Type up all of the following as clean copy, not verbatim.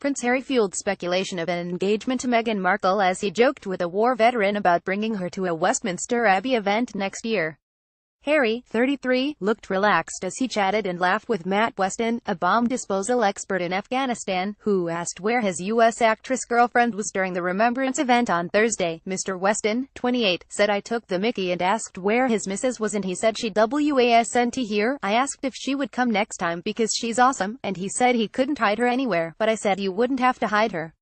Prince Harry fueled speculation of an engagement to Meghan Markle as he joked with a war veteran about bringing her to a Westminster Abbey event next year. Harry, 33, looked relaxed as he chatted and laughed with Matt Weston, a bomb disposal expert in Afghanistan, who asked where his U.S. actress girlfriend was during the Remembrance event on Thursday. Mr. Weston, 28, said I took the mickey and asked where his missus was and he said she wasn't here. I asked if she would come next time because she's awesome, and he said he couldn't hide her anywhere, but I said you wouldn't have to hide her.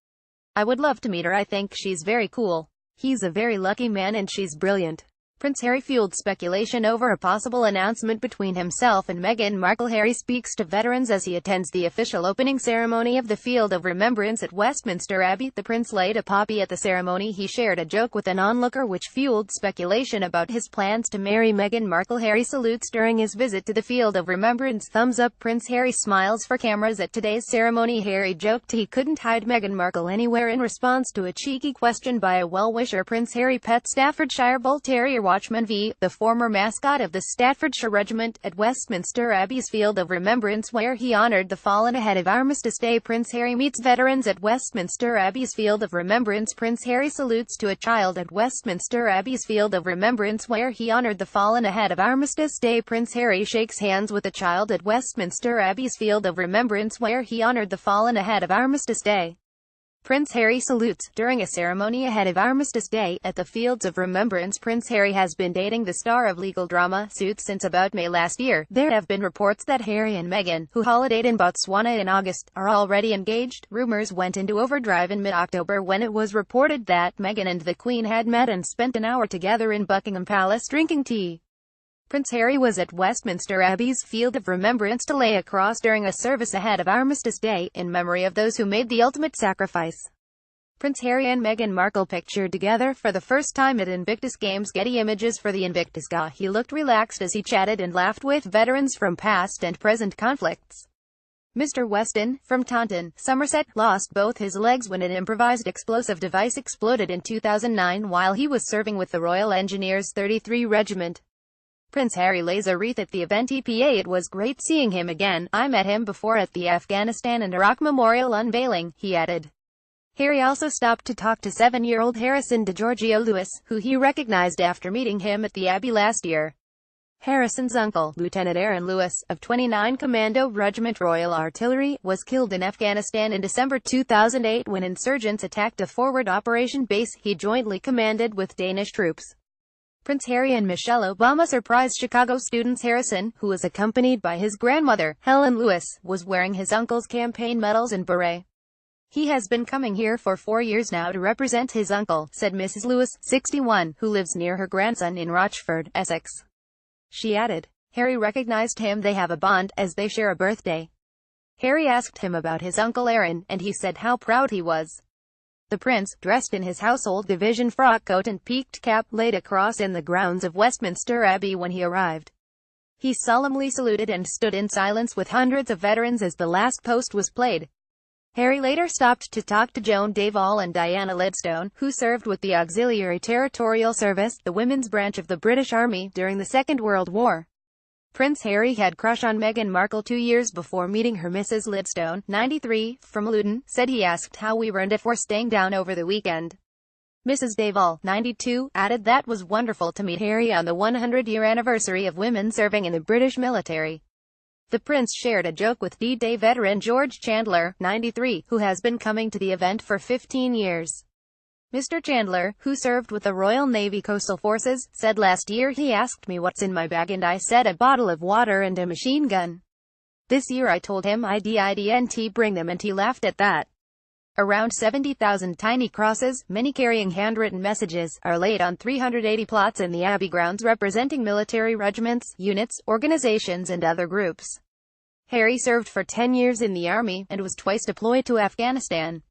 I would love to meet her. I think she's very cool. He's a very lucky man and she's brilliant. Prince Harry fueled speculation over a possible announcement between himself and Meghan Markle. Harry speaks to veterans as he attends the official opening ceremony of the Field of Remembrance at Westminster Abbey. The prince laid a poppy at the ceremony. He shared a joke with an onlooker which fueled speculation about his plans to marry Meghan Markle. Harry salutes during his visit to the Field of Remembrance. Thumbs up. Prince Harry smiles for cameras at today's ceremony. Harry joked he couldn't hide Meghan Markle anywhere in response to a cheeky question by a well-wisher. Prince Harry pet Staffordshire Bull Terrier Watchman V, the former mascot of the Staffordshire Regiment, at Westminster Abbey's Field of Remembrance where he honoured the fallen ahead of Armistice Day. Prince Harry meets veterans at Westminster Abbey's Field of Remembrance. Prince Harry salutes to a child at Westminster Abbey's Field of Remembrance where he honoured the fallen ahead of Armistice Day. Prince Harry shakes hands with a child at Westminster Abbey's Field of Remembrance where he honoured the fallen ahead of Armistice Day. Prince Harry salutes during a ceremony ahead of Armistice Day at the Fields of Remembrance. Prince Harry has been dating the star of legal drama Suits since about May last year. There have been reports that Harry and Meghan, who holidayed in Botswana in August, are already engaged. Rumors went into overdrive in mid-October when it was reported that Meghan and the Queen had met and spent an hour together in Buckingham Palace drinking tea. Prince Harry was at Westminster Abbey's Field of Remembrance to lay a cross during a service ahead of Armistice Day, in memory of those who made the ultimate sacrifice. Prince Harry and Meghan Markle pictured together for the first time at Invictus Games. Getty Images for the Invictus Gala. He looked relaxed as he chatted and laughed with veterans from past and present conflicts. Mr. Weston, from Taunton, Somerset, lost both his legs when an improvised explosive device exploded in 2009 while he was serving with the Royal Engineers 33 Regiment. Prince Harry lays a wreath at the event. EPA It was great seeing him again. I met him before at the Afghanistan and Iraq Memorial unveiling, he added. Harry also stopped to talk to 7-year-old Harrison DeGiorgio Lewis, who he recognized after meeting him at the Abbey last year. Harrison's uncle, Lieutenant Aaron Lewis, of 29 Commando Regiment Royal Artillery, was killed in Afghanistan in December 2008 when insurgents attacked a forward operation base he jointly commanded with Danish troops. Prince Harry and Michelle Obama surprised Chicago students. Harrison, who was accompanied by his grandmother, Helen Lewis, was wearing his uncle's campaign medals and beret. He has been coming here for 4 years now to represent his uncle, said Mrs. Lewis, 61, who lives near her grandson in Rochford, Essex. She added, Harry recognized him. They have a bond, as they share a birthday. Harry asked him about his uncle Aaron, and he said how proud he was. The prince, dressed in his household division frock coat and peaked cap, laid a cross in the grounds of Westminster Abbey when he arrived. He solemnly saluted and stood in silence with hundreds of veterans as the last post was played. Harry later stopped to talk to Joan Davall and Diana Ledstone, who served with the Auxiliary Territorial Service, the women's branch of the British Army, during the Second World War. Prince Harry had crush on Meghan Markle 2 years before meeting her. Mrs. Ledstone, 93, from Luton, said he asked how we were and if we're staying down over the weekend. Mrs. Davall, 92, added that was wonderful to meet Harry on the 100-year anniversary of women serving in the British military. The prince shared a joke with D-Day veteran George Chandler, 93, who has been coming to the event for 15 years. Mr. Chandler, who served with the Royal Navy Coastal Forces, said last year he asked me what's in my bag and I said a bottle of water and a machine gun. This year I told him I didn't bring them and he laughed at that. Around 70,000 tiny crosses, many carrying handwritten messages, are laid on 380 plots in the Abbey grounds representing military regiments, units, organizations and other groups. Harry served for 10 years in the army, and was twice deployed to Afghanistan.